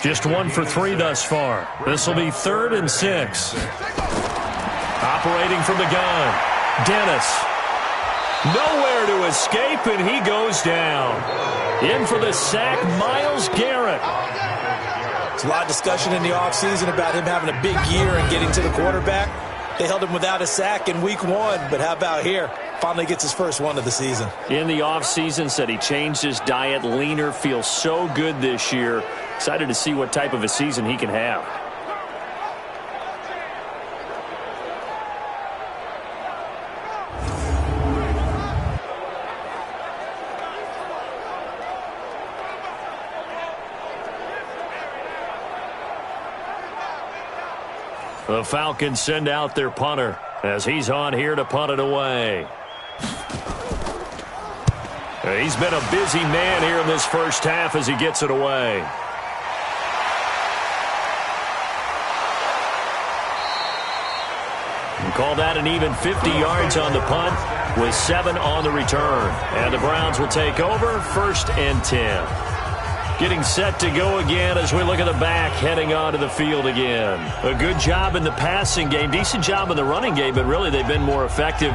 Just 1 for 3 thus far. This will be 3rd and 6. Operating from the gun, Dennis. Nowhere to escape, and he goes down. In for the sack, Myles Garrett. There's a lot of discussion in the offseason about him having a big year and getting to the quarterback. They held him without a sack in week 1, but how about here? Finally gets his first one of the season. In the offseason, said he changed his diet, leaner, feels so good this year. Excited to see what type of a season he can have. The Falcons send out their punter as he's on here to punt it away. He's been a busy man here in this first half as he gets it away. And call that an even 50 yards on the punt with 7 on the return. And the Browns will take over 1st and 10. Getting set to go again as we look at the back heading onto the field again. A good job in the passing game, decent job in the running game, but really they've been more effective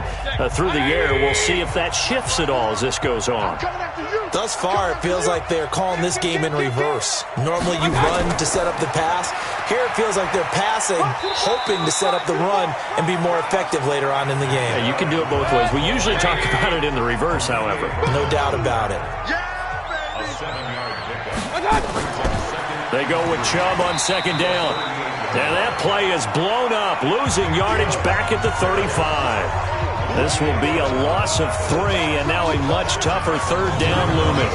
through the air. We'll see if that shifts at all as this goes on. Thus far, it feels like they're calling this game in reverse. Normally you run to set up the pass. Here it feels like they're passing, hoping to set up the run and be more effective later on in the game. Yeah, you can do it both ways. We usually talk about it in the reverse, however. No doubt about it. They go with Chubb on 2nd down. And that play is blown up, losing yardage back at the 35. This will be a loss of 3, and now a much tougher 3rd down looming.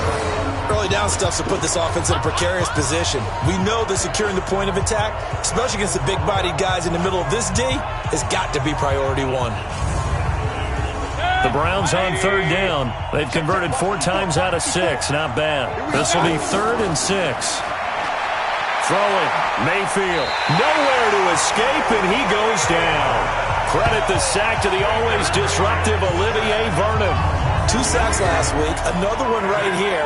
Early down stuff to put this offense in a precarious position. We know that securing the point of attack, especially against the big-bodied guys in the middle of this D, has got to be priority 1. The Browns on 3rd down. They've converted 4 times out of 6. Not bad. This will be 3rd and 6. Throwing. Mayfield. Nowhere to escape, and he goes down. Credit the sack to the always disruptive Olivier Vernon. 2 sacks last week. Another one right here.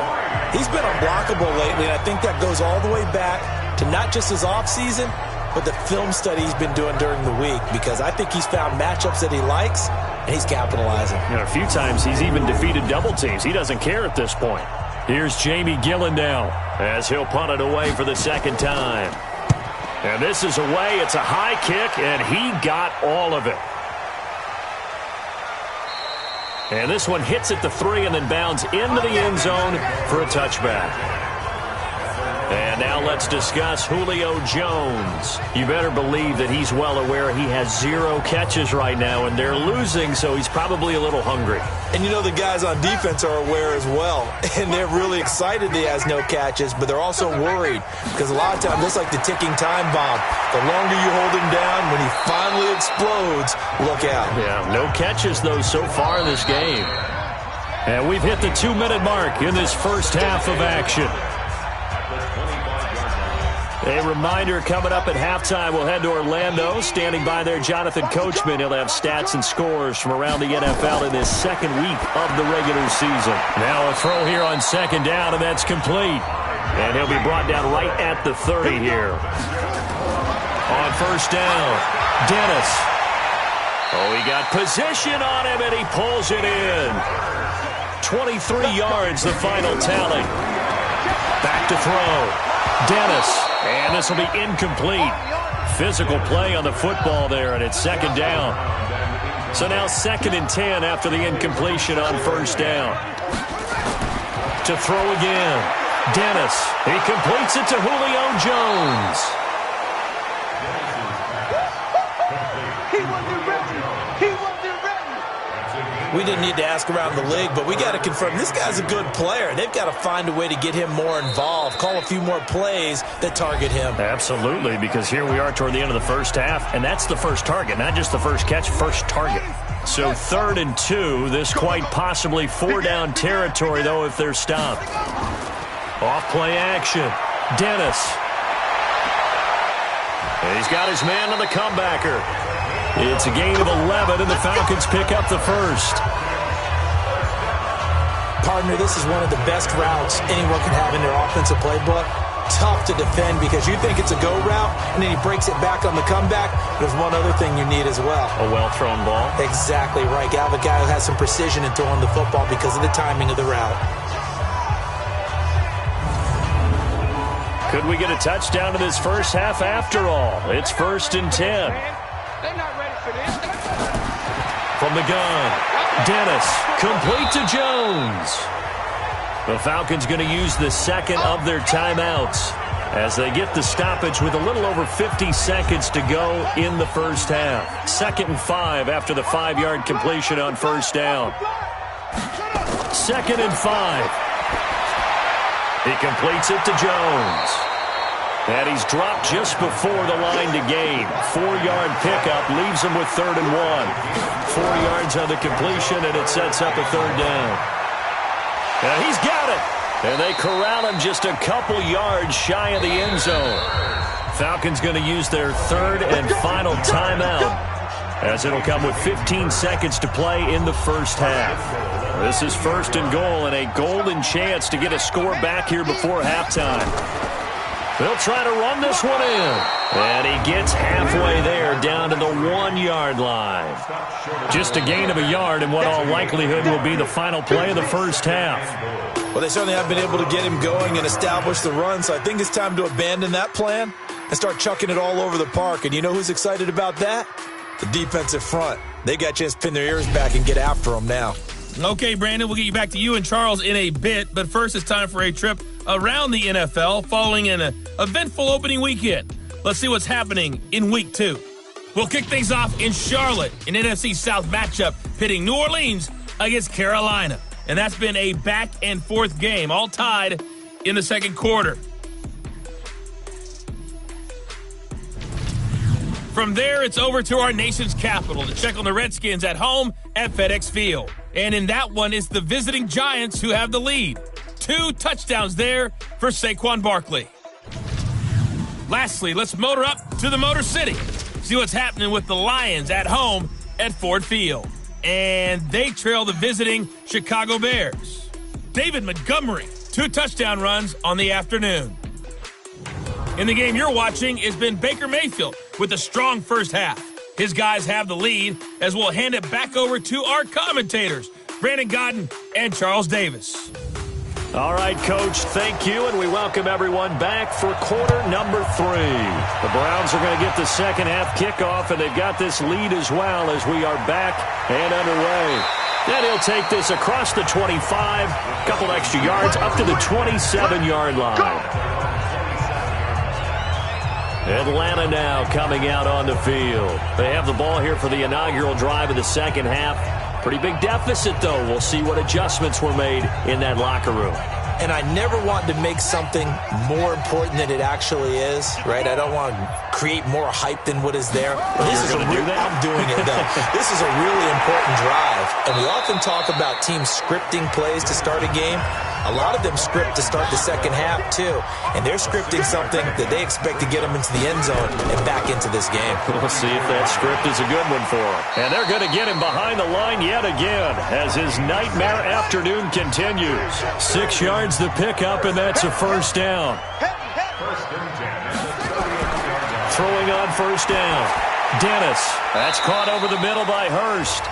He's been unblockable lately, and I think that goes all the way back to not just his offseason, but the film study he's been doing during the week, because I think he's found matchups that he likes, and he's capitalizing. And a few times he's even defeated double teams. He doesn't care at this point. Here's Jamie Gillen now as he'll punt it away for the 2nd time. And this is away. It's a high kick, and he got all of it. And this one hits at the 3 and then bounds into the end zone for a touchback. And now let's discuss Julio Jones. You better believe that he's well aware he has 0 catches right now, and they're losing, so he's probably a little hungry. And you know the guys on defense are aware as well, and they're really excited that he has no catches, but they're also worried because a lot of times it's like the ticking time bomb. The longer you hold him down, when he finally explodes, look out. Yeah, no catches, though, so far in this game. And we've hit the 2-minute mark in this first half of action. A reminder coming up at halftime, we'll head to Orlando. Standing by there, Jonathan Coachman. He'll have stats and scores from around the NFL in this 2nd week of the regular season. Now a throw here on 2nd down, and that's complete. And he'll be brought down right at the 30 here. On 1st down, Dennis. Oh, he got position on him, and he pulls it in. 23 yards, the final tally. Back to throw. Dennis. And this will be incomplete. Physical play on the football there, and it's 2nd down. So now 2nd and 10 after the incompletion on 1st down. To throw again. Dennis. He completes it to Julio Jones. We didn't need to ask around the league, but we got to confirm this guy's a good player. They've got to find a way to get him more involved, call a few more plays that target him. Absolutely, because here we are toward the end of the first half, and that's the first target, not just the first catch, first target. So 3rd and 2, this quite possibly 4-down territory, though, if they're stopped. Off-play action. Dennis. And he's got his man on the comebacker. It's a gain of 11, and the Falcons pick up the first. Partner, this is one of the best routes anyone can have in their offensive playbook. tough to defend because you think it's a go route, and then he breaks it back on the comeback. There's one other thing you need as well. A well-thrown ball. Exactly right. You have a guy who has some precision in throwing the football because of the timing of the route. Could we get a touchdown in this first half after all? It's 1st and 10. They're not ready for this. From the gun, Dennis, complete to Jones. The Falcons going to use the second of their timeouts as they get the stoppage with a little over 50 seconds to go in the first half. 2nd and 5 after the 5-yard completion on first down. 2nd and 5. He completes it to Jones. And he's dropped just before the line to gain. 4-yard pickup leaves him with 3rd and 1. 4 yards on the completion, and it sets up a 3rd down. And he's got it. And they corral him just a couple yards shy of the end zone. Falcons going to use their 3rd and final timeout, as it'll come with 15 seconds to play in the first half. This is 1st and goal, and a golden chance to get a score back here before halftime. They'll try to run this one in. And he gets halfway there, down to the 1-yard line. Just a gain of a yard in what all likelihood will be the final play of the first half. Well, they certainly have been able to get him going and establish the run, so I think it's time to abandon that plan and start chucking it all over the park. And you know who's excited about that? The defensive front. They got a chance to pin their ears back and get after them now. Okay, Brandon, we'll get you back to you and Charles in a bit, but first it's time for a trip around the NFL following an eventful opening weekend. Let's see what's happening in Week 2. We'll kick things off in Charlotte, an NFC South matchup pitting New Orleans against Carolina. And that's been a back-and-forth game, all tied in the second quarter. From there, it's over to our nation's capital to check on the Redskins at home at FedEx Field. And in that one, it's the visiting Giants who have the lead. 2 touchdowns there for Saquon Barkley. Lastly, let's motor up to the Motor City. See what's happening with the Lions at home at Ford Field. And they trail the visiting Chicago Bears. David Montgomery, 2 touchdown runs on the afternoon. In the game you're watching has been Baker Mayfield with a strong first half. His guys have the lead as we'll hand it back over to our commentators, Brandon Godden and Charles Davis. All right, Coach, thank you, and we welcome everyone back for quarter number 3. The Browns are going to get the second half kickoff, and they've got this lead as well as we are back and underway. Then he'll take this across the 25, a couple extra yards, up to the 27-yard line. Atlanta now coming out on the field. They have the ball here for the inaugural drive of the second half. Pretty big deficit, though. We'll see what adjustments were made in that locker room. And I never want to make something more important than it actually is, right? I don't want to create more hype than what is there. This is I'm doing it, though. This is a really important drive. And we often talk about teams scripting plays to start a game. A lot of them script to start the second half, too. And they're scripting something that they expect to get them into the end zone and back into this game. We'll see if that script is a good one for them. And they're going to get him behind the line yet again as his nightmare afternoon continues. 6 yards the pickup, and that's a first down. Throwing on first down. Dennis. That's caught over the middle by Hurst.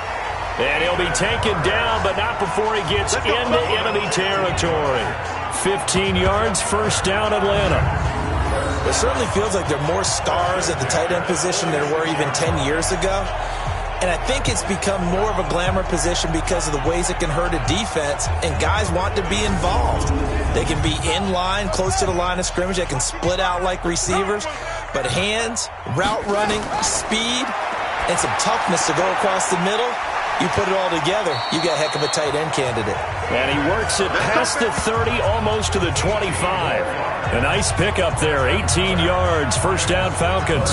And he'll be taken down, but not before he gets into enemy territory. 15 yards, first down, Atlanta. It certainly feels like there are more stars at the tight end position than there were even 10 years ago. And I think it's become more of a glamour position because of the ways it can hurt a defense, and guys want to be involved. They can be in line, close to the line of scrimmage. They can split out like receivers. But hands, route running, speed, and some toughness to go across the middle, you put it all together, you got a heck of a tight end candidate. And he works it past the 30, almost to the 25. A nice pickup there, 18 yards, first down Falcons.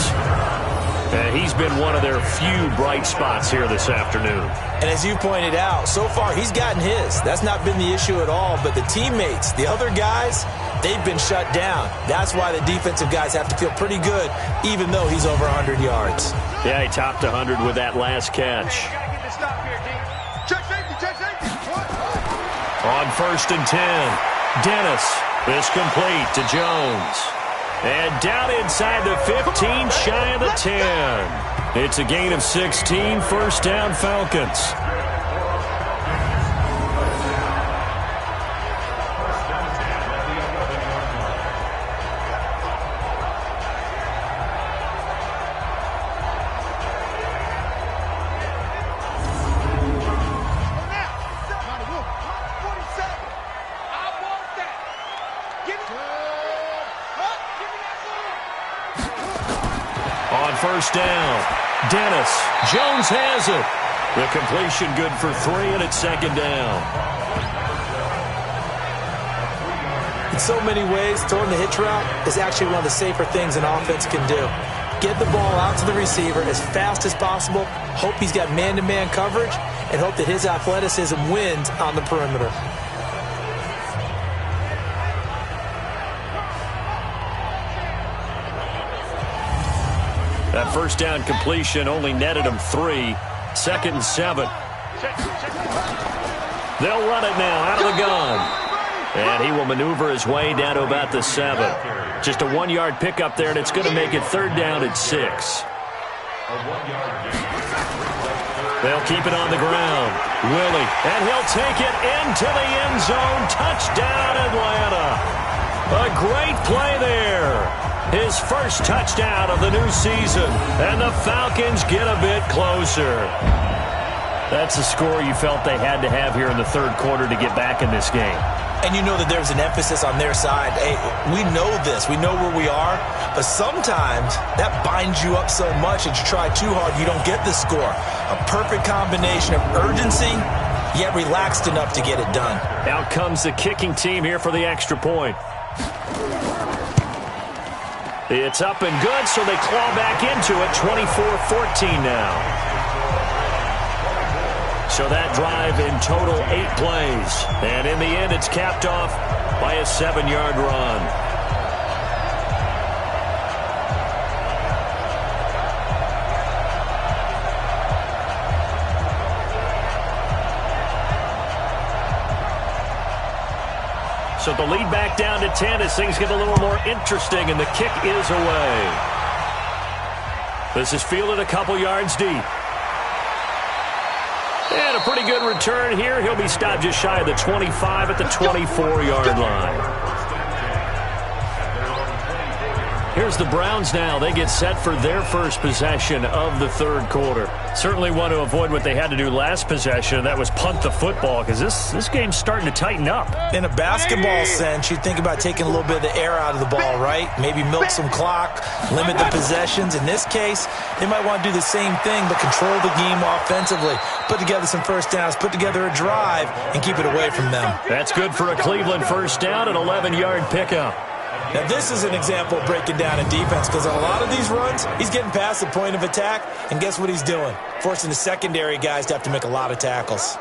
And he's been one of their few bright spots here this afternoon. And as you pointed out, so far he's gotten his. That's not been the issue at all. But the teammates, the other guys, they've been shut down. That's why the defensive guys have to feel pretty good, even though he's over 100 yards. Yeah, he topped 100 with that last catch. On 1st and 10, Dennis This complete to Jones. And down inside the 15, shy of the 10. It's a gain of 16, first down Falcons. First down. Dennis. Jones has it. The completion good for 3, and it's second down. In so many ways, throwing the hitch route is actually one of the safer things an offense can do. Get the ball out to the receiver as fast as possible, hope he's got man-to-man coverage, and hope that his athleticism wins on the perimeter. That first down completion only netted him 3. Second and 7. They'll run it now out of the gun. And he will maneuver his way down to about the 7. Just a 1-yard pickup there, and it's going to make it third down at 6. They'll keep it on the ground. Willie, and he'll take it into the end zone. Touchdown, Atlanta. A great play there. His first touchdown of the new season, and the Falcons get a bit closer. That's a score you felt they had to have here in the third quarter to get back in this game. And you know that there's an emphasis on their side. Hey, we know this. We know where we are. But sometimes that binds you up so much that you try too hard, you don't get the score. A perfect combination of urgency, yet relaxed enough to get it done. Out comes the kicking team here for the extra point. It's up and good, so they claw back into it, 24-14 now. So that drive in total 8 plays. And in the end, it's capped off by a 7-yard run. So the lead back down to 10 as things get a little more interesting, and the kick is away. This is fielded a couple yards deep. And a pretty good return here. He'll be stopped just shy of the 25 at the 24-yard line. Here's the Browns now. They get set for their first possession of the third quarter. Certainly want to avoid what they had to do last possession. That was punt the football, because this game's starting to tighten up. In a basketball sense, you think about taking a little bit of the air out of the ball, right? Maybe milk some clock, limit the possessions. In this case, they might want to do the same thing, but control the game offensively. Put together some first downs, put together a drive, and keep it away from them. That's good for a Cleveland first down, an 11-yard pickup. Now, this is an example of breaking down a defense, because on a lot of these runs, he's getting past the point of attack, and guess what he's doing? Forcing the secondary guys to have to make a lot of tackles.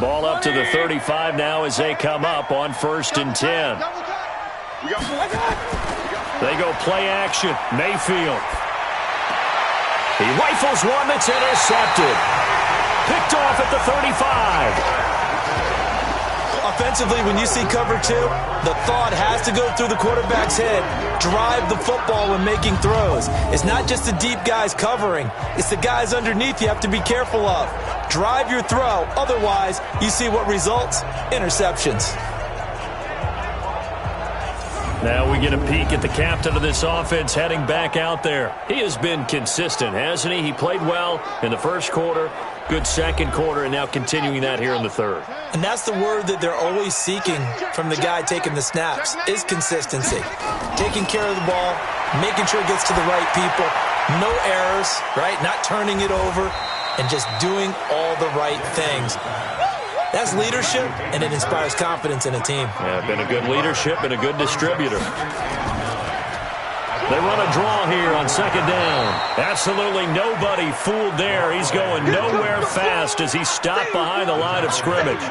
Ball up to the 35 now as they come up on 1st and 10. They go play action. Mayfield. He rifles one that's intercepted. Picked off at the 35. Offensively, when you see cover 2, the thought has to go through the quarterback's head. Drive the football when making throws. It's not just the deep guys covering. It's the guys underneath you have to be careful of. Drive your throw. Otherwise, you see what results? Interceptions. Now we get a peek at the captain of this offense heading back out there. He has been consistent, hasn't he? He played well in the first quarter, good second quarter, and now continuing that here in the third. And that's the word that they're always seeking from the guy taking the snaps, is consistency. Taking care of the ball, making sure it gets to the right people, no errors, right? Not turning it over, and just doing all the right things. That's leadership, and it inspires confidence in a team. Yeah, been a good leadership and a good distributor. They run a draw here on second down. Absolutely nobody fooled there. He's going nowhere fast as he's stopped behind the line of scrimmage.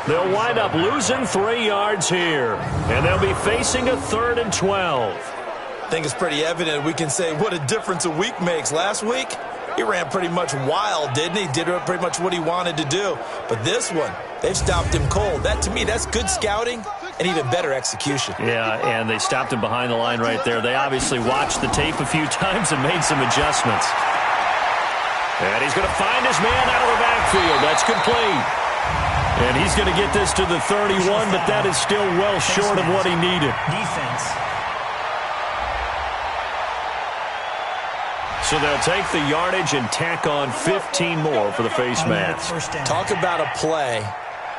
They'll wind up losing 3 yards here, and they'll be facing a 3rd and 12. I think it's pretty evident we can say what a difference a week makes. Last week, he ran pretty much wild, didn't he? Did pretty much what he wanted to do. But this one, they've stopped him cold. That, to me, that's good scouting and even better execution. Yeah, and they stopped him behind the line right there. They obviously watched the tape a few times and made some adjustments. And he's going to find his man out of the backfield. That's complete. And he's going to get this to the 31, but that is still well short of what he needed. Defense. So they'll take the yardage and tack on 15 more for the face mask. Talk about a play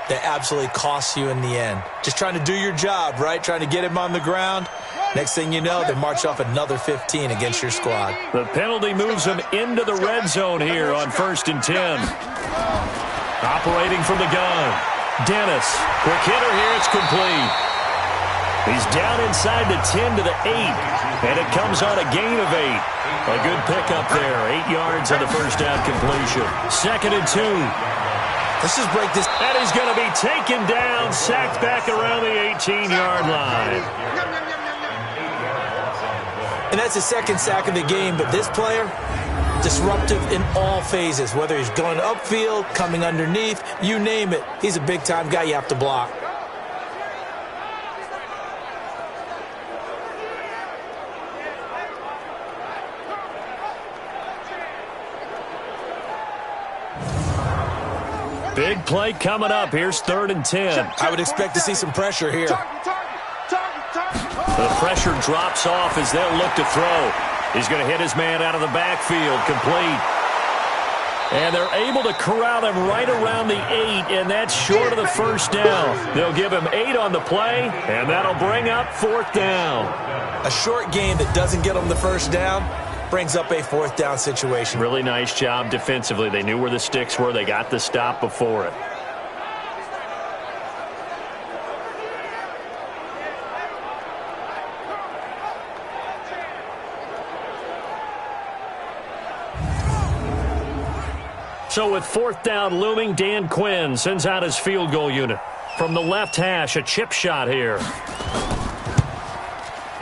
that absolutely costs you in the end. Just trying to do your job, right? Trying to get him on the ground. Next thing you know, they march off another 15 against your squad. The penalty moves them into the red zone here on 1st and 10. Operating from the gun. Dennis. Quick hitter here. It's complete. He's down inside the 10 to the 8. And it comes on a gain of 8. A good pickup there. 8 yards on the first down completion. 2nd and 2. Let's just break this. And he's going to be taken down, sacked back around the 18-yard line. And that's his second sack of the game, but this player, disruptive in all phases, whether he's going upfield, coming underneath, you name it. He's a big-time guy you have to block. Big play coming up. Here's 3rd and 10. I would expect to see some pressure here. The pressure drops off as they'll look to throw. He's going to hit his man out of the backfield, complete. And they're able to corral him right around the 8, and that's short of the first down. They'll give him 8 on the play, and that'll bring up 4th down. A short game that doesn't get them the first down brings up a 4th down situation. Really nice job defensively. They knew where the sticks were. They got the stop before it. So with 4th down looming, Dan Quinn sends out his field goal unit. From the left hash, a chip shot here.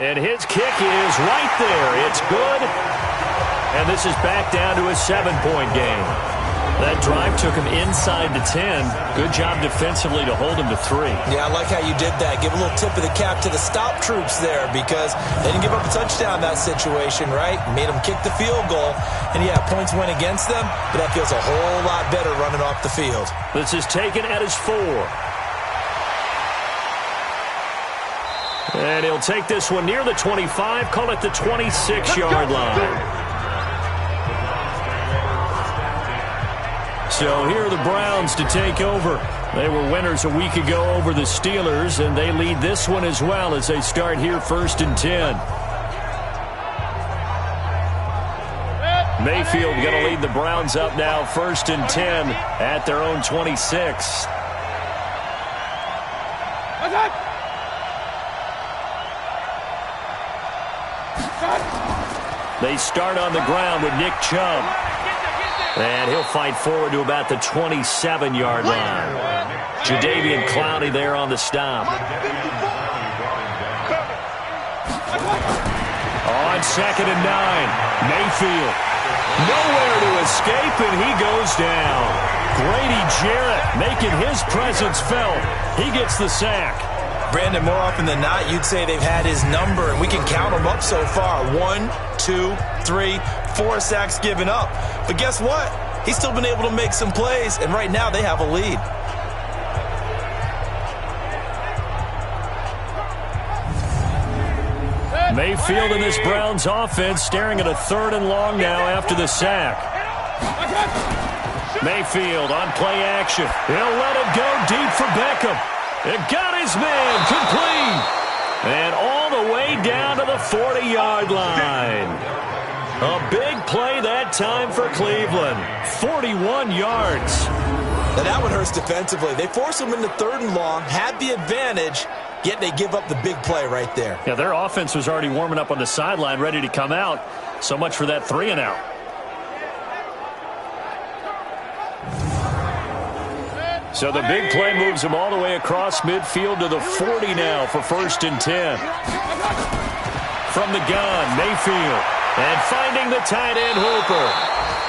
And his kick is right there. It's good. And this is back down to a 7-point game. That drive took him inside the 10. Good job defensively to hold him to 3. Yeah, I like how you did that. Give a little tip of the cap to the stop troops there because they didn't give up a touchdown in that situation, right? Made them kick the field goal. And, yeah, points went against them, but that feels a whole lot better running off the field. This is taken at his 4. And he'll take this one near the 25, call it the 26-yard line. So here are the Browns to take over. They were winners a week ago over the Steelers, and they lead this one as well as they start here 1st and 10. Mayfield going to lead the Browns up now 1st and 10 at their own 26. They start on the ground with Nick Chubb. And he'll fight forward to about the 27-yard line. Jadeveon Clowney there on the stop. On 2nd and 9, Mayfield. Nowhere to escape, and he goes down. Grady Jarrett making his presence felt. He gets the sack. Brandon, more often than not, you'd say they've had his number, and we can count them up so far. 1, 2, 3, 4 sacks given up. But guess what? He's still been able to make some plays, and right now they have a lead. Mayfield in this Browns offense staring at a 3rd and long now after the sack. Mayfield on play action. He'll let it go deep for Beckham. It got his man complete. And all the way down to the 40-yard line. A big play that time for Cleveland. 41 yards. Now that one hurts defensively. They force him into 3rd and long, had the advantage, yet they give up the big play right there. Yeah, their offense was already warming up on the sideline, ready to come out. So much for that 3 and out. So the big play moves him all the way across midfield to the 40 now for 1st and 10. From the gun, Mayfield. And finding the tight end, Hooper.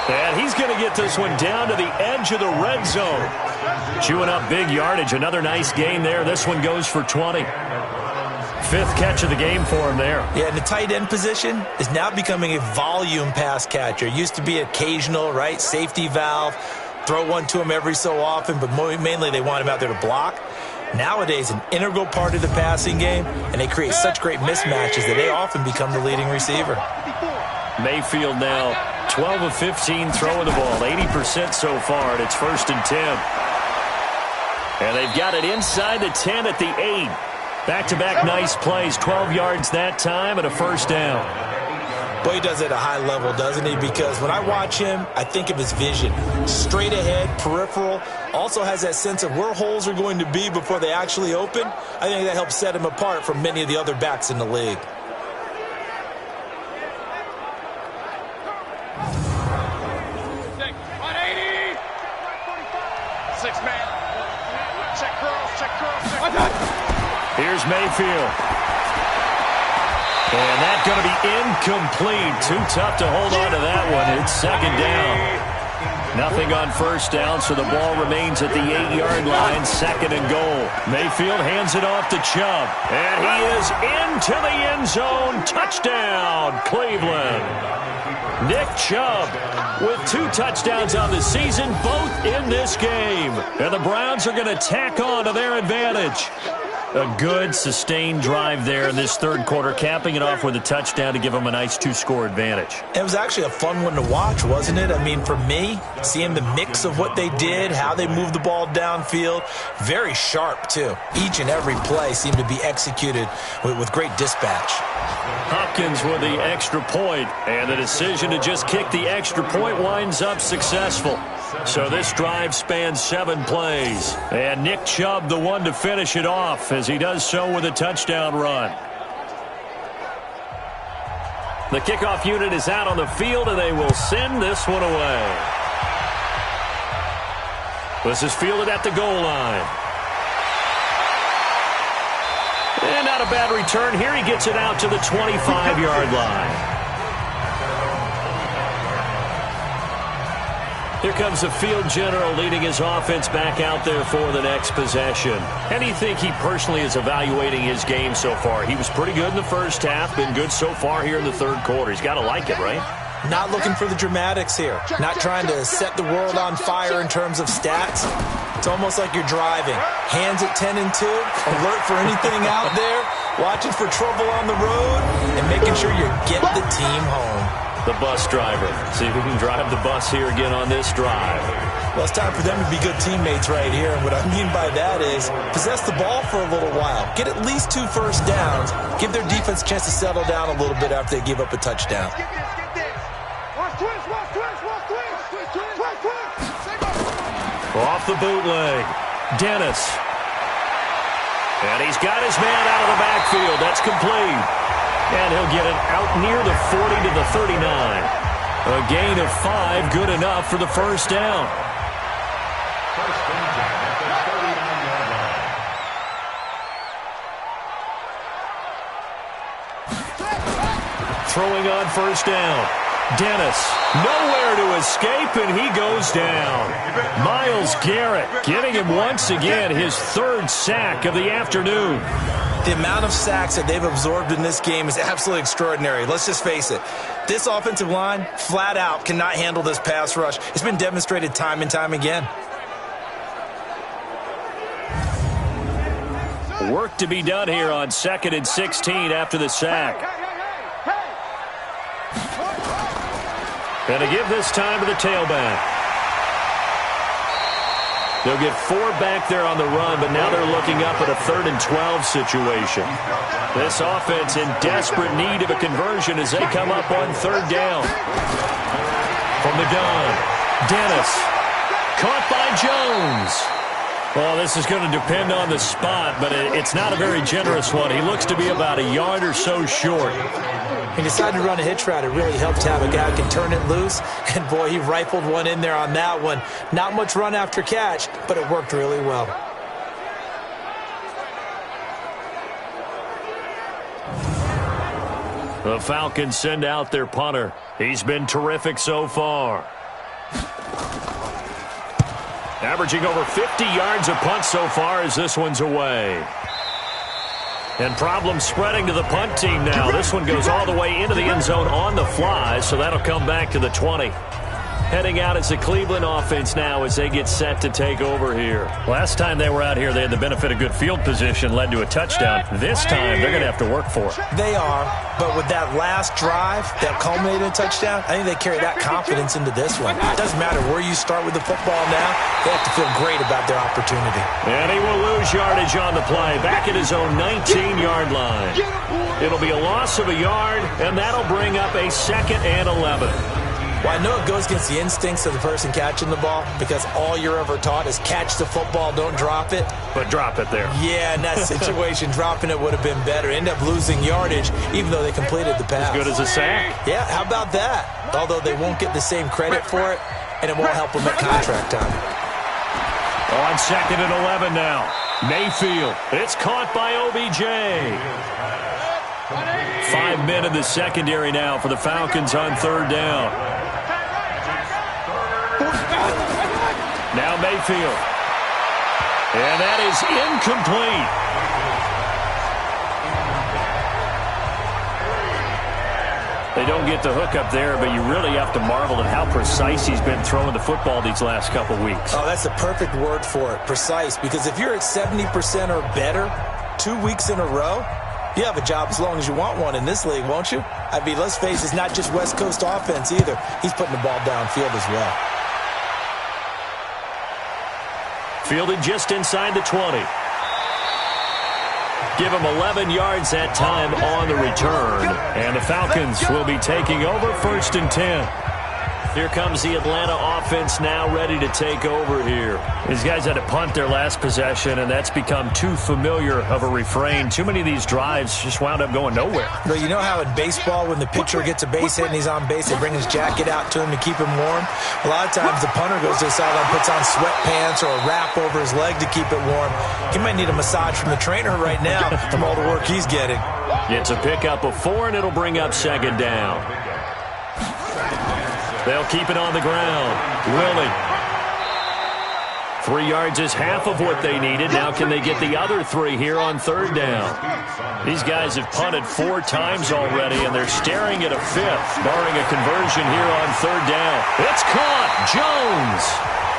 And he's going to get this one down to the edge of the red zone. Chewing up big yardage. Another nice gain there. This one goes for 20. Fifth catch of the game for him there. Yeah, and the tight end position is now becoming a volume pass catcher. Used to be occasional, right? Safety valve. Throw one to him every so often, but mainly they want him out there to block. Nowadays, an integral part of the passing game, and they create such great mismatches that they often become the leading receiver. Mayfield now 12 of 15 throwing the ball, 80% so far, and it's 1st and 10. And they've got it inside the 10 at the 8. Back-to-back nice plays, 12 yards that time and a first down. Boy, he does it at a high level, doesn't he? Because when I watch him, I think of his vision. Straight ahead, peripheral. Also has that sense of where holes are going to be before they actually open. I think that helps set him apart from many of the other backs in the league. Here's Mayfield. And that's going to be incomplete. Too tough to hold on to that one. It's second down. Nothing on first down, so the ball remains at the 8-yard line. 2nd and goal. Mayfield hands it off to Chubb. And he is into the end zone. Touchdown, Cleveland. Nick Chubb with 2 touchdowns on the season, both in this game. And the Browns are going to tack on to their advantage. A good, sustained drive there in this third quarter, capping it off with a touchdown to give them a nice 2-score advantage. It was actually a fun one to watch, wasn't it? I mean, for me, seeing the mix of what they did, how they moved the ball downfield, very sharp, too. Each and every play seemed to be executed with great dispatch. Hopkins with the extra point, and the decision to just kick the extra point winds up successful. So this drive spans 7 plays. And Nick Chubb, the one to finish it off, as he does so with a touchdown run. The kickoff unit is out on the field, and they will send this one away. This is fielded at the goal line. And not a bad return here. He gets it out to the 25-yard line. Here comes the field general leading his offense back out there for the next possession. How do you think he personally is evaluating his game so far? He was pretty good in the first half, been good so far here in the third quarter. He's got to like it, right? Not looking for the dramatics here. Not trying to set the world on fire in terms of stats. It's almost like you're driving. Hands at 10 and 2, alert for anything out there, watching for trouble on the road, and making sure you get the team home. The bus driver. See if we can drive the bus here again on this drive. Well, it's time for them to be good teammates right here. And what I mean by that is possess the ball for a little while. Get at least 2 first downs. Give their defense a chance to settle down a little bit after they give up a touchdown. Off the bootleg. Dennis. And he's got his man out of the backfield. That's complete. And he'll get it out near the 40 to the 39. A gain of 5, good enough for the first down. Throwing on first down. Dennis, nowhere to escape, and he goes down. Myles Garrett getting him once again his 3rd sack of the afternoon. The amount of sacks that they've absorbed in this game is absolutely extraordinary. Let's just face it. This offensive line, flat out, cannot handle this pass rush. It's been demonstrated time and time again. Work to be done here on 2nd and 16 after the sack. And to give this time to the tailback. They'll get 4 back there on the run, but now they're looking up at a 3rd and 12 situation. This offense in desperate need of a conversion as they come up on 3rd down. From the gun, Dennis. Caught by Jones. Well, this is going to depend on the spot, but it's not a very generous one. He looks to be about a yard or so short. He decided to run a hitch route. It really helped to have a guy who can turn it loose. And, boy, he rifled one in there on that one. Not much run after catch, but it worked really well. The Falcons send out their punter. He's been terrific so far. Averaging over 50 yards a punt so far as this one's away. And problems spreading to the punt team now. This one goes all the way into the end zone on the fly, so that'll come back to the 20. Heading out as the Cleveland offense now as they get set to take over here. Last time they were out here, they had the benefit of good field position, led to a touchdown. This time, they're going to have to work for it. They are, but with that last drive that culminated in a touchdown, I think they carry that confidence into this one. It doesn't matter where you start with the football now. They have to feel great about their opportunity. And he will lose yardage on the play, back at his own 19-yard line. It'll be a loss of a yard, and that'll bring up a 2nd and 11. Well, I know it goes against the instincts of the person catching the ball because all you're ever taught is catch the football, don't drop it. But drop it there. Yeah, in that situation, dropping it would have been better. End up losing yardage even though they completed the pass. As good as a sack. Yeah, how about that? Although they won't get the same credit for it, and it won't help them at contract time. On 2nd and 11 now. Mayfield. It's caught by OBJ. 5 men in the secondary now for the Falcons on 3rd down. Now Mayfield. And that is incomplete. They don't get the hook up there, but you really have to marvel at how precise he's been throwing the football these last couple weeks. Oh, that's the perfect word for it, precise. Because if you're at 70% or better 2 weeks in a row, you have a job as long as you want one in this league, won't you? I mean, let's face it, it's not just West Coast offense either. He's putting the ball downfield as well. Fielded just inside the 20. Give him 11 yards that time on the return. And the Falcons will be taking over 1st and 10. Here comes the Atlanta offense now ready to take over here. These guys had to punt their last possession, and that's become too familiar of a refrain. Too many of these drives just wound up going nowhere. But you know how in baseball, when the pitcher gets a base hit and he's on base, they bring his jacket out to him to keep him warm? A lot of times the punter goes to the sideline, puts on sweatpants or a wrap over his leg to keep it warm. He might need a massage from the trainer right now from all the work he's getting. It's a pickup of 4, and it'll bring up 2nd down. They'll keep it on the ground. Willie. 3 yards is half of what they needed. Now can they get the other 3 here on 3rd down? These guys have punted 4 times already, and they're staring at a 5th, barring a conversion here on 3rd down. It's caught. Jones.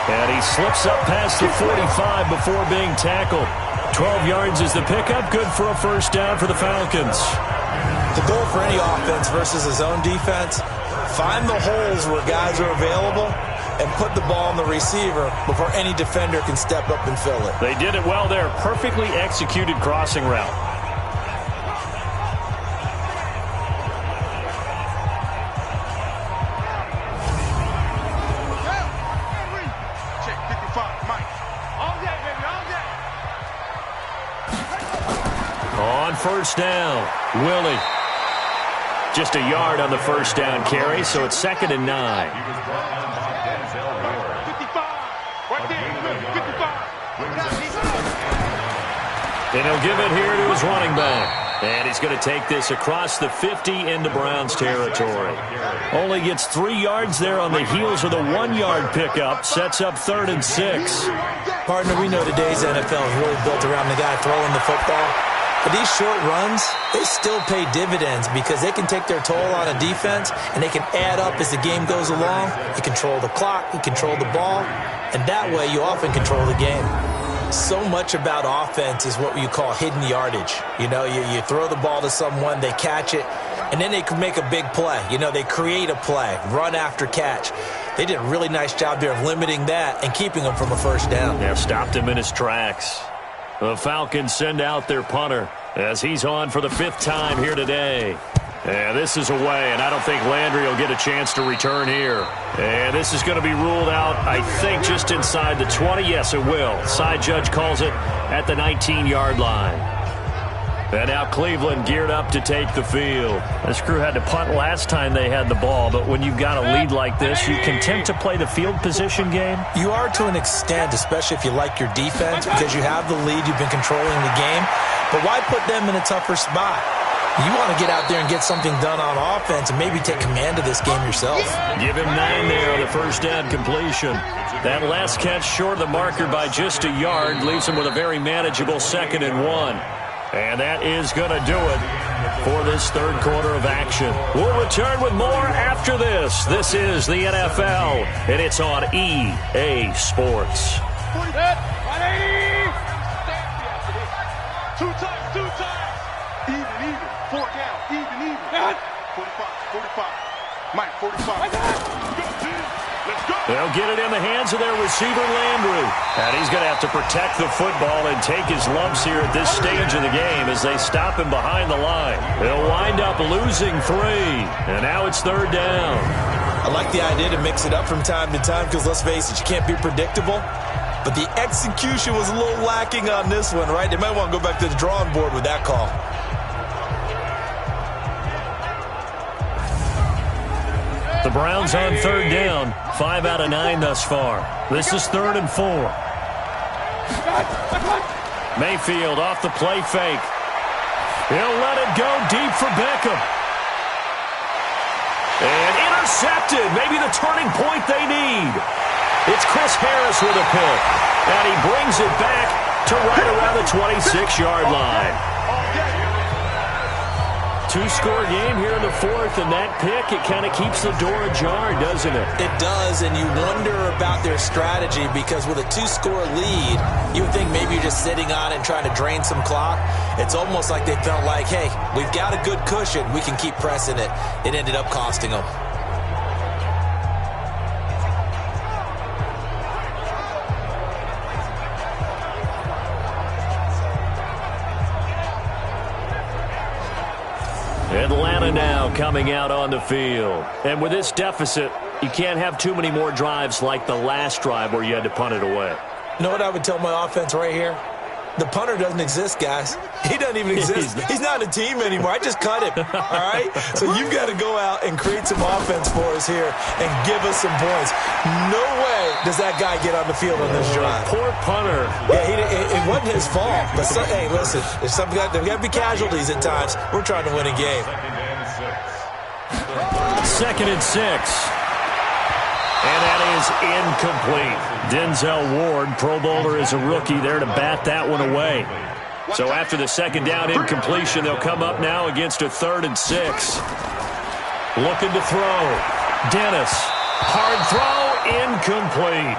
And he slips up past the 45 before being tackled. 12 yards is the pickup. Good for a 1st down for the Falcons. The goal for any offense versus his own defense, find the holes where guys are available and put the ball on the receiver before any defender can step up and fill it. They did it well there. Perfectly executed crossing route. Check 55, Mike. All day, baby, all day. On 1st down, Willie. Just a yard on the 1st down carry, so it's 2nd and 9. 55. Right there, 55. And he'll give it here to his running back. And he's going to take this across the 50 into Browns territory. Only gets 3 yards there on the heels of the 1-yard pickup. Sets up 3rd and 6. Partner, we know today's NFL is really built around the guy throwing the football. But these short runs, they still pay dividends because they can take their toll on a defense and they can add up as the game goes along. You control the clock, you control the ball, and that way you often control the game. So much about offense is what you call hidden yardage. You know, you throw the ball to someone, they catch it, and then they can make a big play. You know, they create a play, run after catch. They did a really nice job there of limiting that and keeping him from a 1st down. Yeah, stopped him in his tracks. The Falcons send out their punter as he's on for the 5th time here today. And this is away, and I don't think Landry will get a chance to return here. And this is going to be ruled out, I think, just inside the 20. Yes, it will. Side judge calls it at the 19-yard line. And now Cleveland geared up to take the field. This crew had to punt last time they had the ball, but when you've got a lead like this, you content to play the field position game? You are to an extent, especially if you like your defense, because you have the lead, you've been controlling the game. But why put them in a tougher spot? You want to get out there and get something done on offense and maybe take command of this game yourself. Give him 9 there on the first down completion. That last catch short of the marker by just a yard leaves him with a very manageable 2nd and 1. And that is going to do it for this third quarter of action. We'll return with more after this. This is the NFL, and it's on EA Sports. 180. Two times. Even. 4 down. Even. 45. Mike, 45. Let's go. They'll get it in the hands of their receiver, Landry. And he's going to have to protect the football and take his lumps here at this stage of the game as they stop him behind the line. They'll wind up losing 3. And now it's 3rd down. I like the idea to mix it up from time to time because, let's face it, you can't be predictable. But the execution was a little lacking on this one, right? They might want to go back to the drawing board with that call. The Browns on 3rd down, 5 out of 9 thus far. This is 3rd and 4. Mayfield off the play fake. He'll let it go deep for Beckham. And intercepted, maybe the turning point they need. It's Chris Harris with a pick. And he brings it back to right around the 26-yard line. 2-score game here in the 4th, and that pick, it kind of keeps the door ajar, doesn't it? It does, and you wonder about their strategy because with a 2-score lead, you would think maybe you're just sitting on it and trying to drain some clock. It's almost like they felt like, hey, we've got a good cushion. We can keep pressing it. It ended up costing them. Atlanta now coming out on the field. And with this deficit, you can't have too many more drives like the last drive where you had to punt it away. You know what I would tell my offense right here? The punter doesn't exist, guys. He doesn't even exist. He's not a team anymore. I just cut him, all right? So you've got to go out and create some offense for us here and give us some points. No way does that guy get on the field on this drive. Poor punter. Yeah, it wasn't his fault. But hey, listen, there's there got to be casualties at times. We're trying to win a game. 2nd and 6. And that is incomplete. Denzel Ward, Pro Bowler as a rookie, there to bat that one away. So after the 2nd down incompletion, they'll come up now against a 3rd and 6. Looking to throw. Dennis. Hard throw, incomplete.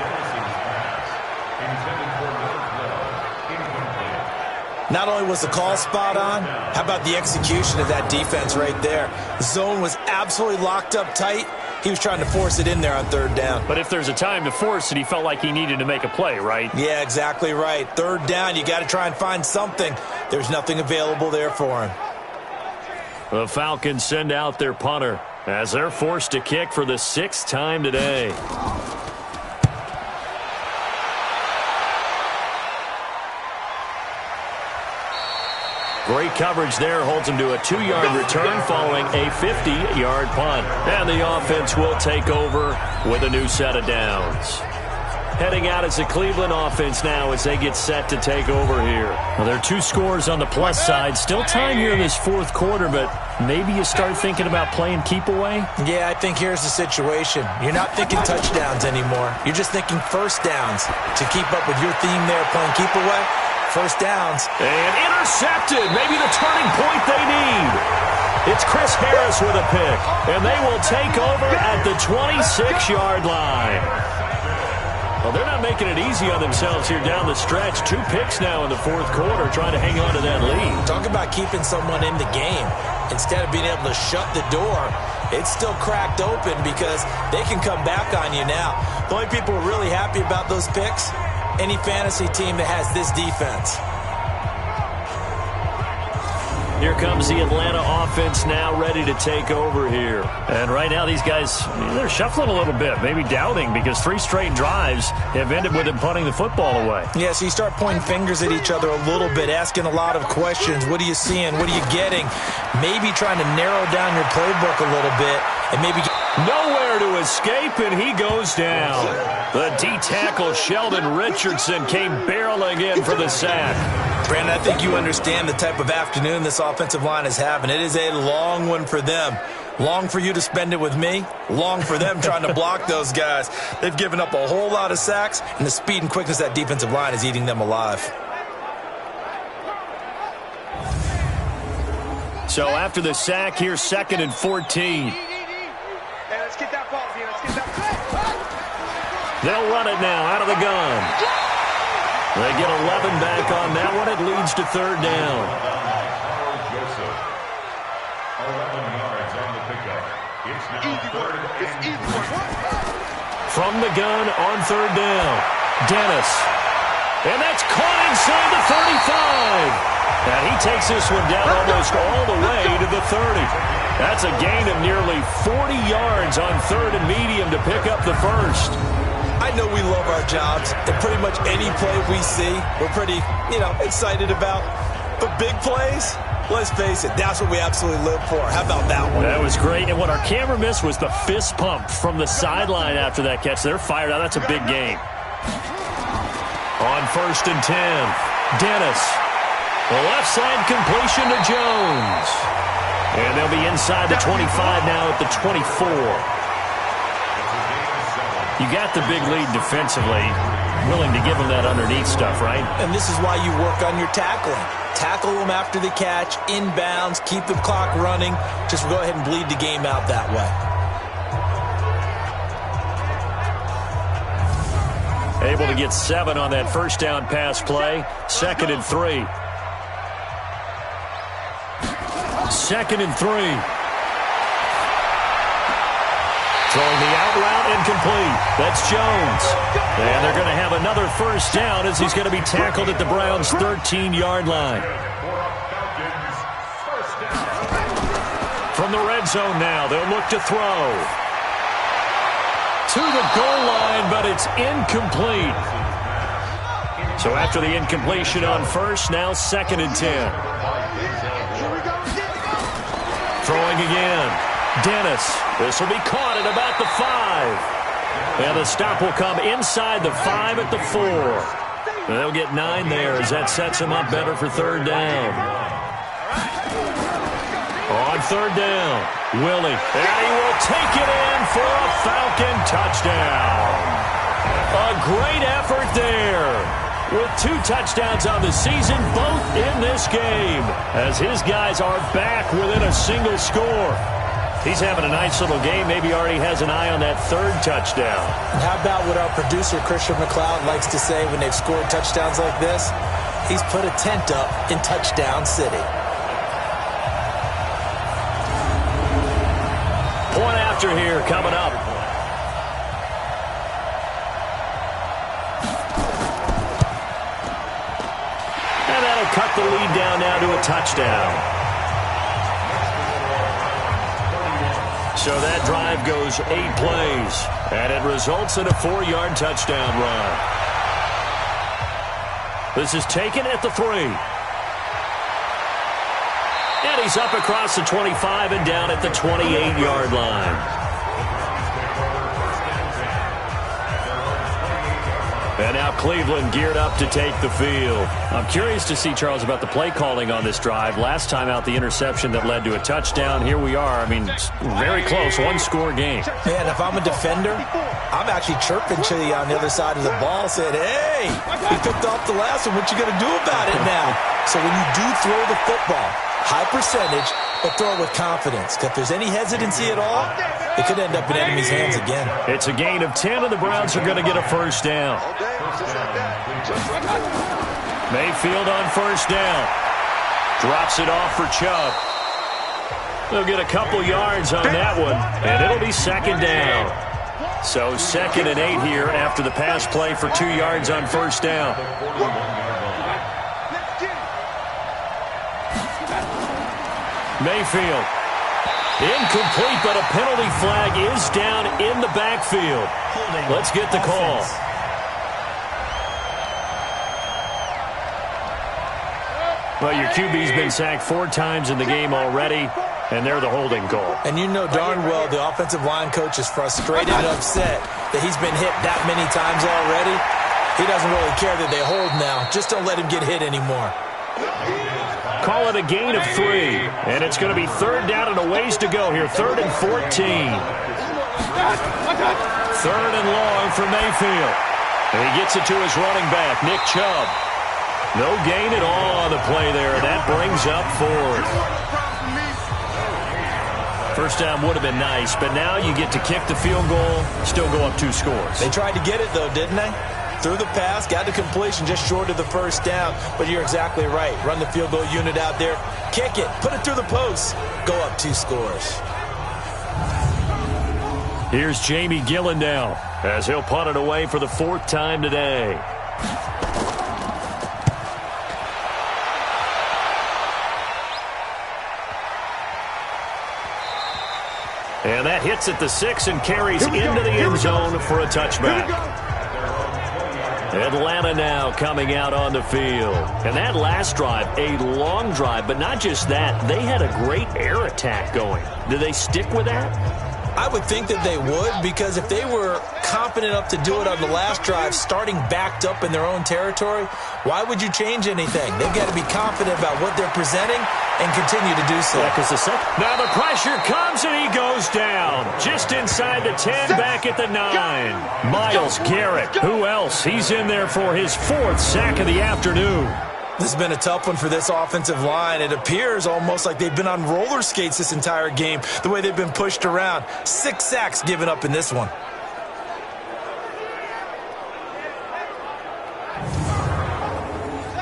Not only was the call spot on, how about the execution of that defense right there? The zone was absolutely locked up tight. He was trying to force it in there on 3rd down. But if there's a time to force it, he felt like he needed to make a play, right? Yeah, exactly right. 3rd down, you got to try and find something. There's nothing available there for him. The Falcons send out their punter as they're forced to kick for the 6th time today. Great coverage there, holds him to a 2-yard return following a 50-yard punt. And the offense will take over with a new set of downs. Heading out as the Cleveland offense now as they get set to take over here. Well, there are 2 scores on the plus side. Still time here in this 4th quarter, but maybe you start thinking about playing keep away? Yeah, I think here's the situation. You're not thinking touchdowns anymore. You're just thinking first downs. To keep up with your theme there, playing keep away, first downs. And intercepted. Maybe the turning point they need. It's Chris Harris with a pick. And they will take over at the 26-yard line. Well, they're not making it easy on themselves here down the stretch. 2 picks now in the 4th quarter, trying to hang on to that lead. Talk about keeping someone in the game. Instead of being able to shut the door, it's still cracked open because they can come back on you now. The only people who are really happy about those picks, any fantasy team that has this defense. Here comes the Atlanta offense now ready to take over here. And right now these guys, they're shuffling a little bit, maybe doubting because 3 straight drives have ended with them punting the football away. Yeah, so you start pointing fingers at each other a little bit, asking a lot of questions. What are you seeing? What are you getting? Maybe trying to narrow down your playbook a little bit and maybe nowhere to escape, and he goes down. The D-tackle Sheldon Richardson came barreling in for the sack. Brandon, I think you understand the type of afternoon this offensive line is having. It is a long one for them. Long for you to spend it with me. Long for them trying to block those guys. They've given up a whole lot of sacks, and the speed and quickness of that defensive line is eating them alive. So after the sack, here's 2nd and 14. Hey, let's get that ball, Let's get that ball. They'll run it now out of the gun. They get 11 back on that one. It leads to 3rd down. From the gun on 3rd down, Dennis. And that's caught inside the 35. And he takes this one down almost all the way to the 30. That's a gain of nearly 40 yards on 3rd and medium to pick up the first. I know we love our jobs, and pretty much any play we see, we're pretty, excited about. But big plays, let's face it, that's what we absolutely live for. How about that one? That was great. And what our camera missed was the fist pump from the sideline after that catch. They're fired out. That's a big game. On 1st and 10, Dennis. The left side completion to Jones. And they'll be inside the 25 now at the 24. You got the big lead defensively. Willing to give them that underneath stuff, right? And this is why you work on your tackling. Tackle them after the catch, inbounds, keep the clock running. Just go ahead and bleed the game out that way. Able to get 7 on that first down pass play. 2nd and 3. 2nd and 3. Throwing the out route incomplete. That's Jones. And they're going to have another first down as he's going to be tackled at the Browns' 13-yard line. From the red zone now, they'll look to throw. To the goal line, but it's incomplete. So after the incompletion on first, now 2nd and 10. Throwing again. Dennis. This will be caught at about the 5. And the stop will come inside the 5 at the 4. And they'll get 9 there as that sets them up better for 3rd down. On 3rd down, Willie. And he will take it in for a Falcon touchdown. A great effort there. With 2 touchdowns on the season, both in this game. As his guys are back within a single score. He's having a nice little game. Maybe already has an eye on that 3rd touchdown. And how about what our producer, Christian McLeod, likes to say when they've scored touchdowns like this? He's put a tent up in Touchdown City. Point after here coming up. And that'll cut the lead down now to a touchdown. So that drive goes 8 plays, and it results in a 4-yard touchdown run. This is taken at the 3. And he's up across the 25 and down at the 28-yard line. And now Cleveland geared up to take the field. I'm curious to see, Charles, about the play calling on this drive. Last time out, the interception that led to a touchdown. Here we are. I mean, very close, 1-score game. Man, if I'm a defender, I'm actually chirping to you on the other side of the ball, saying, hey, we picked off the last one. What you going to do about it now? So when you do throw the football, high percentage, but throw it with confidence. If there's any hesitancy at all, it could end up in enemy's hands again. It's a gain of 10, and the Browns are going to get a first down. Mayfield on first down. Drops it off for Chubb. They'll get a couple yards on that one, and it'll be 2nd down. So 2nd and 8 here after the pass play for 2 yards on first down. Mayfield. Incomplete, but a penalty flag is down in the backfield. Let's get the call. Well, your QB's been sacked 4 times in the game already, and they're the holding call. And you know darn well the offensive line coach is frustrated and upset that he's been hit that many times already. He doesn't really care that they hold now. Just don't let him get hit anymore. Call it a gain of 3. And it's going to be third down and a ways to go here. 3rd and 14. 3rd and long for Mayfield. And he gets it to his running back, Nick Chubb. No gain at all on the play there. And that brings up 4th. First down would have been nice, but now you get to kick the field goal, still go up 2 scores. They tried to get it, though, didn't they? Threw the pass, got the completion just short of the first down. But you're exactly right. Run the field goal unit out there, kick it, put it through the post, go up 2 scores. Here's Jamie Gillen now as he'll punt it away for the 4th time today. And that hits at the 6 and carries into the end zone for a touchback. Atlanta now coming out on the field. And that last drive, a long drive, but not just that. They had a great air attack going. Do they stick with that? I would think that they would, because if they were confident enough to do it on the last drive, starting backed up in their own territory, why would you change anything? They've got to be confident about what they're presenting and continue to do so. Now the pressure comes and he goes down. Just inside the 10, back at the 9. Myles Garrett. Who else? He's in there for his 4th sack of the afternoon. This has been a tough one for this offensive line. It appears almost like they've been on roller skates this entire game, the way they've been pushed around. 6 sacks given up in this one.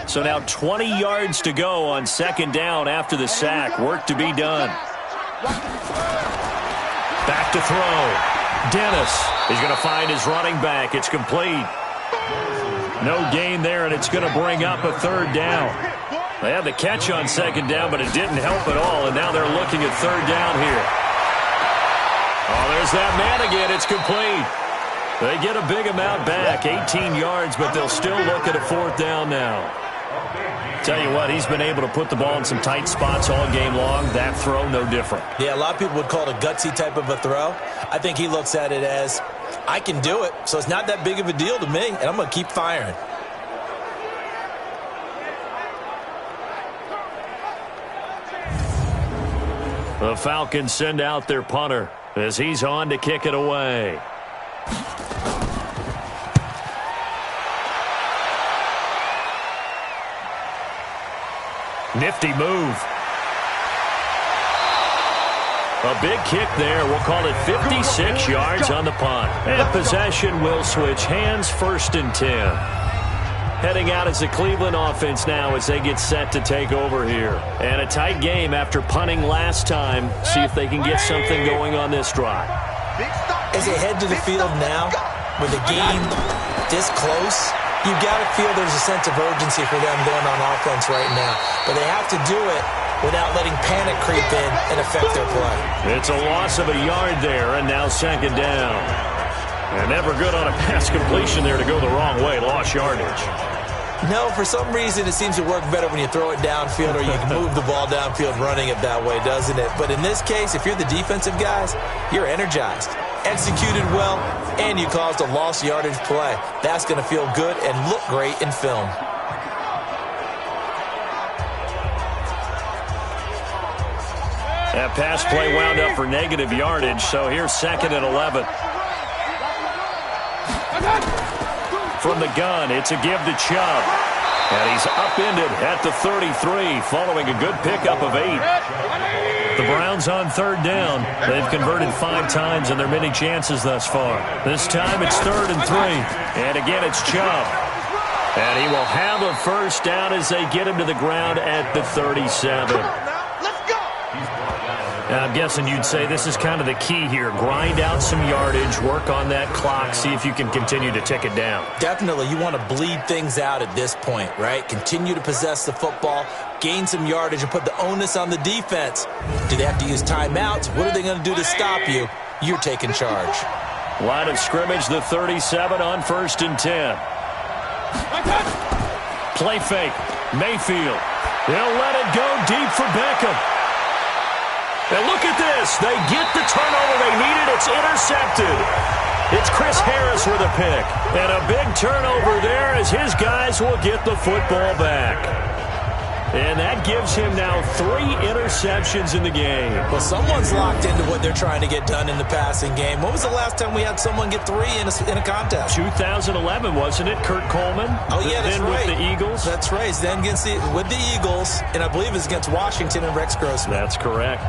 So now 20 yards to go on 2nd down after the sack. Work to be done. Back to throw. Dennis is going to find his running back. It's complete. No gain there, and it's going to bring up a 3rd down. They had the catch on 2nd down, but it didn't help at all, and now they're looking at 3rd down here. Oh, there's that man again. It's complete. They get a big amount back, 18 yards, but they'll still look at a 4th down now. Tell you what, he's been able to put the ball in some tight spots all game long. That throw, no different. Yeah, a lot of people would call it a gutsy type of a throw. I think he looks at it as, I can do it, so it's not that big of a deal to me, and I'm going to keep firing. The Falcons send out their punter as he's on to kick it away. Nifty move. A big kick there. We'll call it 56 yards on the punt. And possession will switch hands, 1st and 10. Heading out as the Cleveland offense now as they get set to take over here. And a tight game after punting last time. See if they can get something going on this drive. As they head to the field now, with the game this close, you've got to feel there's a sense of urgency for them going on offense right now. But they have to do it without letting panic creep in and affect their play. It's a loss of a yard there, and now 2nd down. And never good on a pass completion there to go the wrong way. Lost yardage. No, for some reason it seems to work better when you throw it downfield or you can move the ball downfield running it that way, doesn't it? But in this case, if you're the defensive guys, you're energized, executed well, and you caused a lost yardage play. That's going to feel good and look great in film. That pass play wound up for negative yardage, so here's 2nd and 11. From the gun, it's a give to Chubb. And he's upended at the 33, following a good pickup of 8. The Browns on 3rd down. They've converted 5 times in their many chances thus far. This time it's 3rd and 3. And again, it's Chubb. And he will have a 1st down as they get him to the ground at the 37. I'm guessing you'd say this is kind of the key here. Grind out some yardage, work on that clock, see if you can continue to tick it down. Definitely. You want to bleed things out at this point, right? Continue to possess the football, gain some yardage, and put the onus on the defense. Do they have to use timeouts? What are they going to do to stop you? You're taking charge. Line of scrimmage, the 37 on 1st and 10. Play fake. Mayfield. They'll let it go deep for Beckham. And look at this. They get the turnover they needed. It's intercepted. It's Chris Harris with a pick. And a big turnover there as his guys will get the football back. And that gives him now 3 interceptions in the game. Well, someone's locked into what they're trying to get done in the passing game. When was the last time we had someone get 3 in a contest? 2011, wasn't it? Kurt Coleman? Oh, yeah, that's then right. with the Eagles? That's right. Then with the Eagles, and I believe it's against Washington and Rex Grossman. That's correct.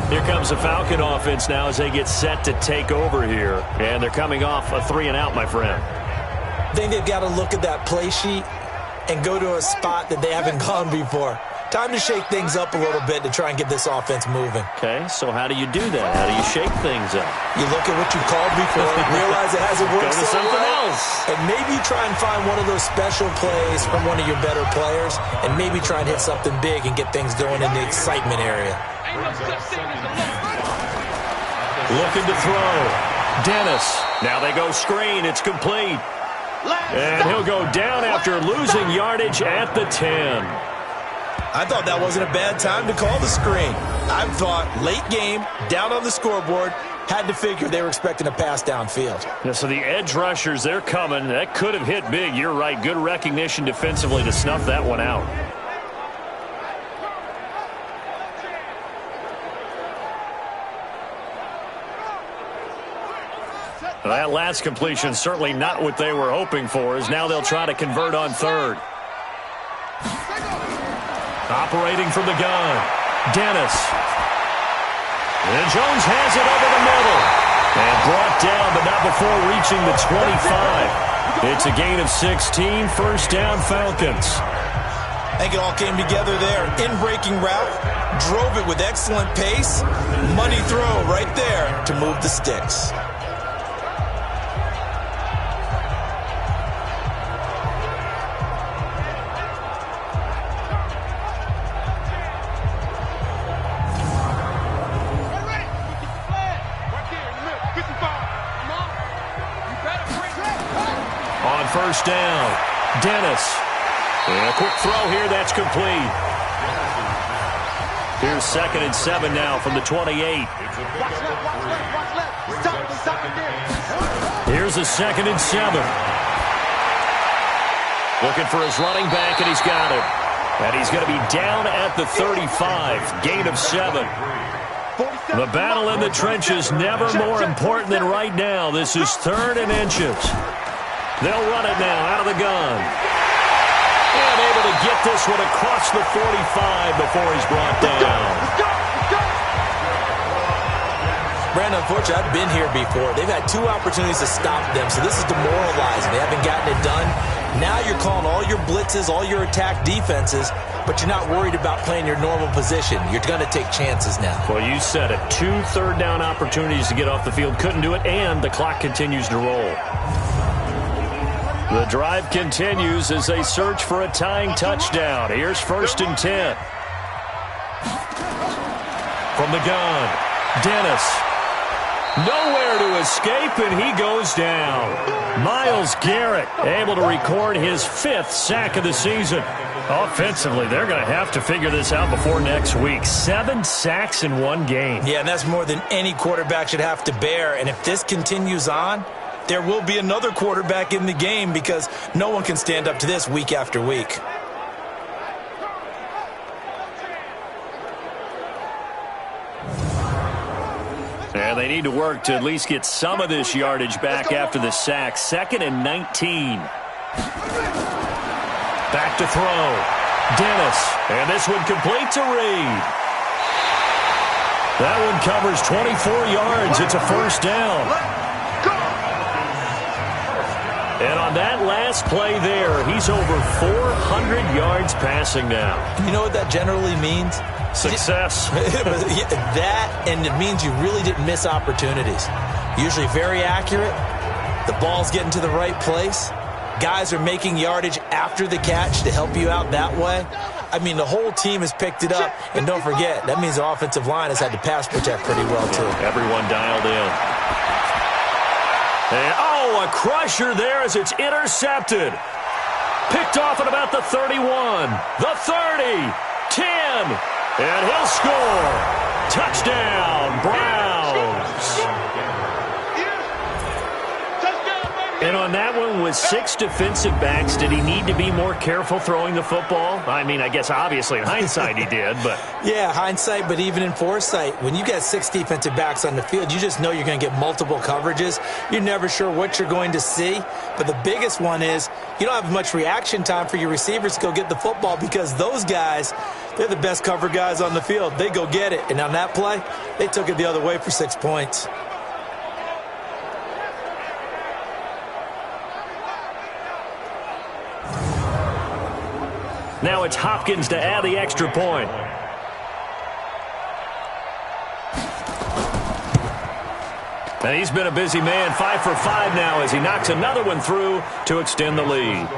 Here comes the Falcon offense now as they get set to take over here. And they're coming off a 3-and-out, my friend. I think they've got to look at that play sheet and go to a spot that they haven't gone before. Time to shake things up a little bit to try and get this offense moving. Okay, so how do you do that? How do you shake things up? You look at what you called before, realize it hasn't worked Go to so something well, else. and maybe try and find one of those special plays from one of your better players, and maybe try and hit something big and get things going in the excitement area. Looking to throw. Dennis. Now they go screen. It's complete. And he'll go down after losing yardage at the 10. I thought that wasn't a bad time to call the screen. I thought late game, down on the scoreboard, had to figure they were expecting a pass downfield. Yeah, so the edge rushers, they're coming. That could have hit big. You're right. Good recognition defensively to snuff that one out. That last completion certainly not what they were hoping for, as now they'll try to convert on third. Operating from the gun, Dennis. And Jones has it over the middle. And brought down, but not before reaching the 25. It's a gain of 16, first down Falcons. I think it all came together there. In-breaking route, drove it with excellent pace. Money throw right there to move the sticks. On first down, Dennis. And a quick throw here, that's complete. Here's 2nd and 7 now from the 28. Here's a 2nd and 7. Looking for his running back, and he's got him. And he's going to be down at the 35, gain of 7. The battle in the trenches never more important than right now. This is 3rd and inches. They'll run it now out of the gun. And able to get this one across the 45 before he's brought down. Brandon, unfortunately, I've been here before. They've had 2 opportunities to stop them, so this is demoralizing. They haven't gotten it done. Now you're calling all your blitzes, all your attack defenses, but you're not worried about playing your normal position. You're going to take chances now. Well, you said it. 2 third-down opportunities to get off the field. Couldn't do it, and the clock continues to roll. The drive continues as they search for a tying touchdown. Here's 1st and 10. From the gun, Dennis. Nowhere to escape, and he goes down. Myles Garrett able to record his 5th sack of the season. Offensively, they're going to have to figure this out before next week. 7 sacks in 1 game. Yeah, and that's more than any quarterback should have to bear. And if this continues on, there will be another quarterback in the game because no one can stand up to this week after week. And they need to work to at least get some of this yardage back after the sack. 2nd and 19. Back to throw. Dennis. And this one completes a read. That one covers 24 yards. It's a first down. And on that last play there, he's over 400 yards passing now. You know what that generally means? Success. That, and it means you really didn't miss opportunities. Usually very accurate. The ball's getting to the right place. Guys are making yardage after the catch to help you out that way. I mean, the whole team has picked it up. And don't forget, that means the offensive line has had to pass protect pretty well, too. Everyone dialed in. And, a crusher there as it's intercepted. Picked off at about the 31, the 30, 10, and he'll score. Touchdown, Browns. And on that one, with with 6 defensive backs, did he need to be more careful throwing the football? I mean, I guess obviously in hindsight he did, but... Yeah, hindsight, but even in foresight, when you got 6 defensive backs on the field, you just know you're going to get multiple coverages. You're never sure what you're going to see. But the biggest one is you don't have much reaction time for your receivers to go get the football because those guys, they're the best cover guys on the field. They go get it. And on that play, they took it the other way for 6 points. Now it's Hopkins to add the extra point. And he's been a busy man, 5 for 5 now as he knocks another one through to extend the lead.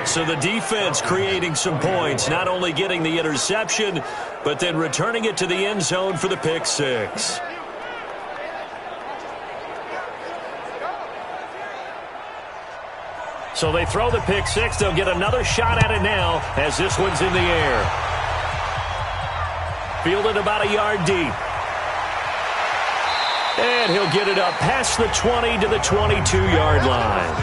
So the defense creating some points, not only getting the interception, but then returning it to the end zone for the pick 6. So they throw the pick 6. They'll get another shot at it now as this one's in the air. Fielded about a yard deep. And he'll get it up past the 20 to the 22-yard line.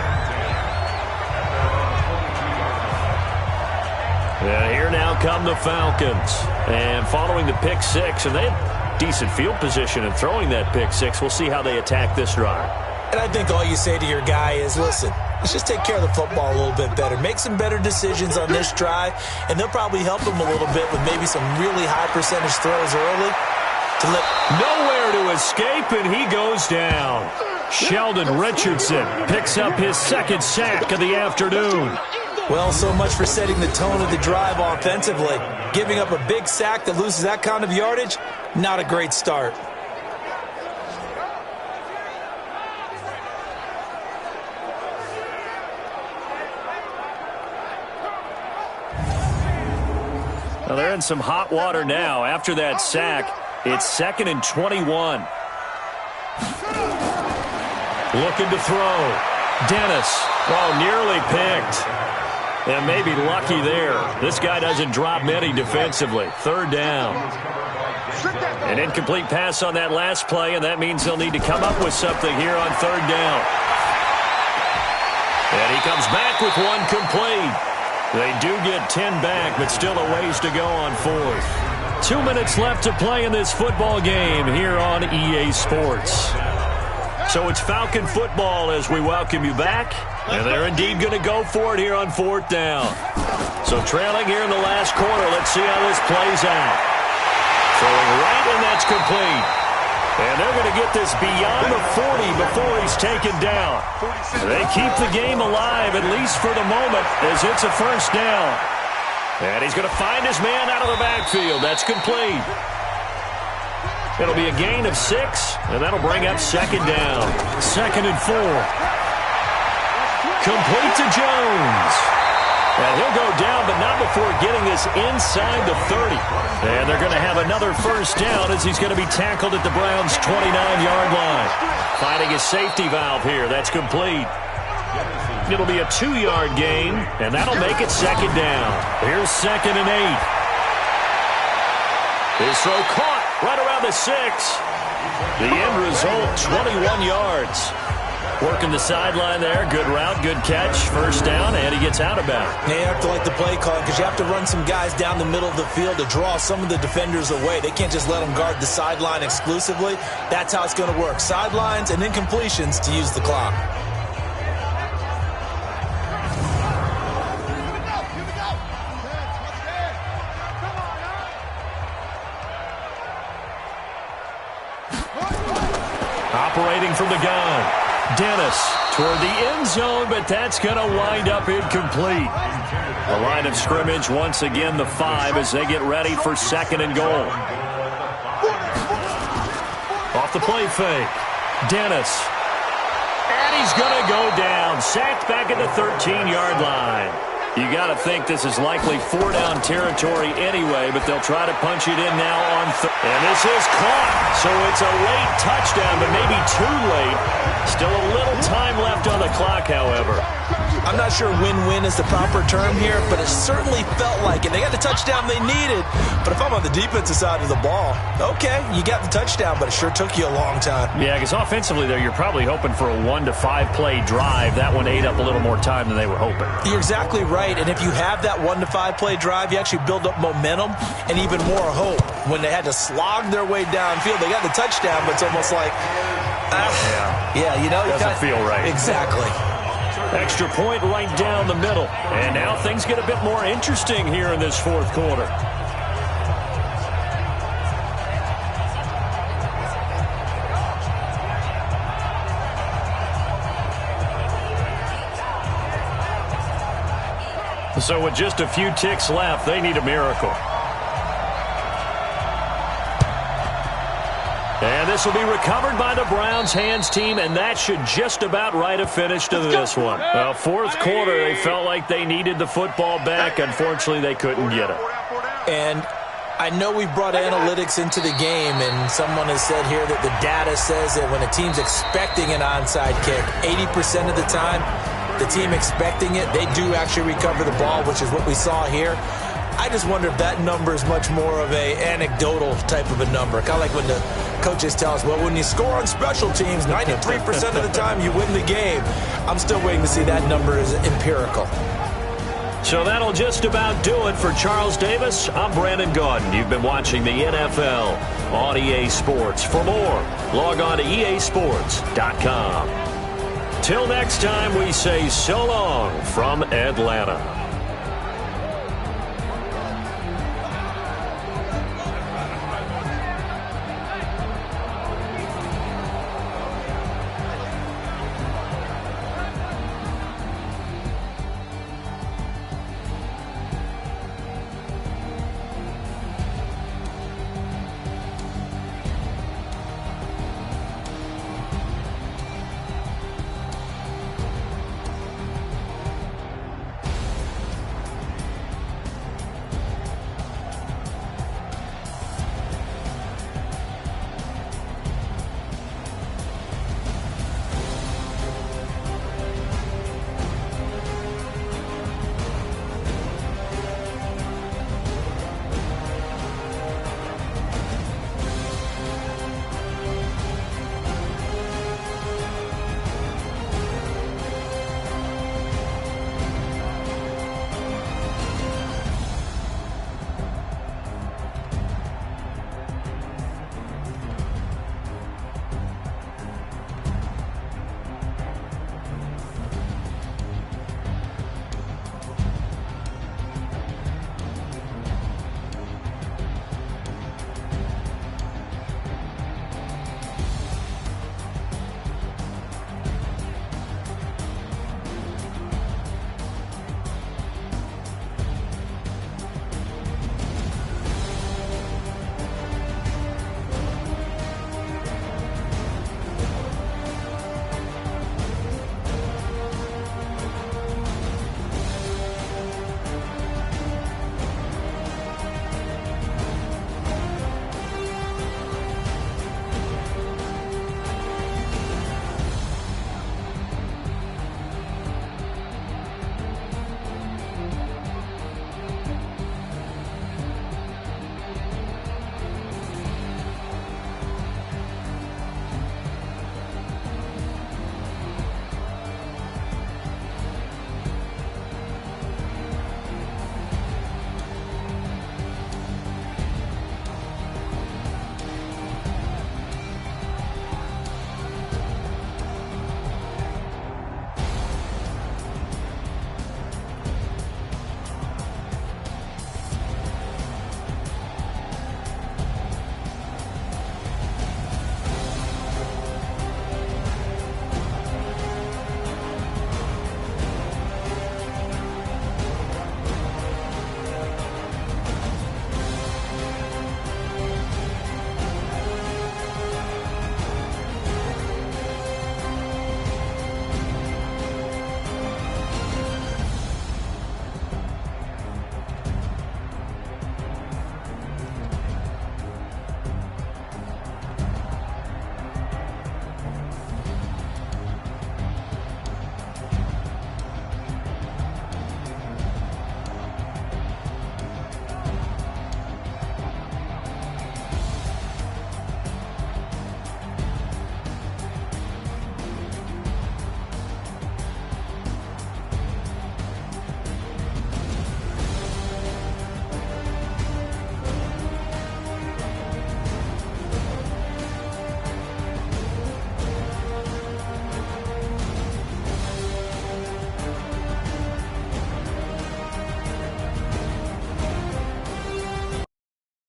And here now come the Falcons. And following the pick 6, and they have decent field position in throwing that pick 6. We'll see how they attack this drive. And I think all you say to your guy is, listen, let's just take care of the football a little bit better. Make some better decisions on this drive, and they'll probably help him a little bit with maybe some really high percentage throws early. Nowhere to escape, and he goes down. Sheldon Richardson picks up his 2nd sack of the afternoon. Well, so much for setting the tone of the drive offensively. Giving up a big sack that loses that kind of yardage, not a great start. Well, they're in some hot water now. After that sack, it's 2nd and 21. Looking to throw. Dennis. Oh, nearly picked. And maybe lucky there. This guy doesn't drop many defensively. 3rd down. An incomplete pass on that last play, and that means they'll need to come up with something here on 3rd down. And he comes back with one complete. They do get 10 back, but still a ways to go on 4th. 2 minutes left to play in this football game here on EA Sports. So it's Falcon football as we welcome you back. And they're indeed going to go for it here on 4th down. So trailing here in the last quarter, let's see how this plays out. Throwing right, and that's complete. And they're going to get this beyond the 40 before he's taken down. They keep the game alive, at least for the moment, as it's a 1st down. And he's going to find his man out of the backfield. That's complete. It'll be a gain of 6, and that'll bring up 2nd down. 2nd and 4. Complete to Jones. And he'll go down, but not before getting this inside the 30. And they're going to have another 1st down as he's going to be tackled at the Browns' 29-yard line. Finding his safety valve here. That's complete. It'll be a 2-yard gain, and that'll make it 2nd down. Here's 2nd and 8. His throw caught right around the 6. The end result, 21 yards. Working the sideline there. Good route, good catch. 1st down, and he gets out of bounds. They have to like the play call because you have to run some guys down the middle of the field to draw some of the defenders away. They can't just let them guard the sideline exclusively. That's how it's going to work. Sidelines and then completions to use the clock. Operating from the gun. Dennis toward the end zone, but that's going to wind up incomplete. The line of scrimmage, once again, the 5 as they get ready for 2nd and goal. Off the play fake. Dennis. And he's going to go down. Sacked back at the 13-yard line. You got to think this is likely 4-down territory anyway, but they'll try to punch it in now on and this is caught. So it's a late touchdown, but maybe too late. Still a little time left on the clock, however. I'm not sure win-win is the proper term here, but it certainly felt like like it. They got the touchdown they needed, but if I'm on the defensive side of the ball, okay, you got the touchdown, but it sure took you a long time. Yeah, because offensively there, you're probably hoping for a 1 to 5 play drive. That one ate up a little more time than they were hoping. You're exactly right, and if you have that 1 to 5 play drive, you actually build up momentum and even more hope. When they had to slog their way downfield, they got the touchdown, but it's almost like, yeah, you know, doesn't feel right. Exactly. Extra point right down the middle. And now things get a bit more interesting here in this fourth quarter. So with just a few ticks left, they need a miracle. And this will be recovered by the Browns hands team, and that should just about write a finish to this one. Well, fourth quarter, they felt like they needed the football back. Unfortunately, they couldn't get it. And I know we brought analytics into the game, and someone has said here that the data says that when a team's expecting an onside kick, 80% of the time, the team expecting it, they do actually recover the ball, which is what we saw here. I just wonder if that number is much more of a anecdotal type of a number. Kind of like when the coaches tell us, well, when you score on special teams, 93% of the time you win the game. I'm still waiting to see that number is empirical. So that'll just about do it for Charles Davis. I'm Brandon Gaudin. You've been watching the NFL on EA Sports. For more, log on to easports.com. Till next time, we say so long from Atlanta.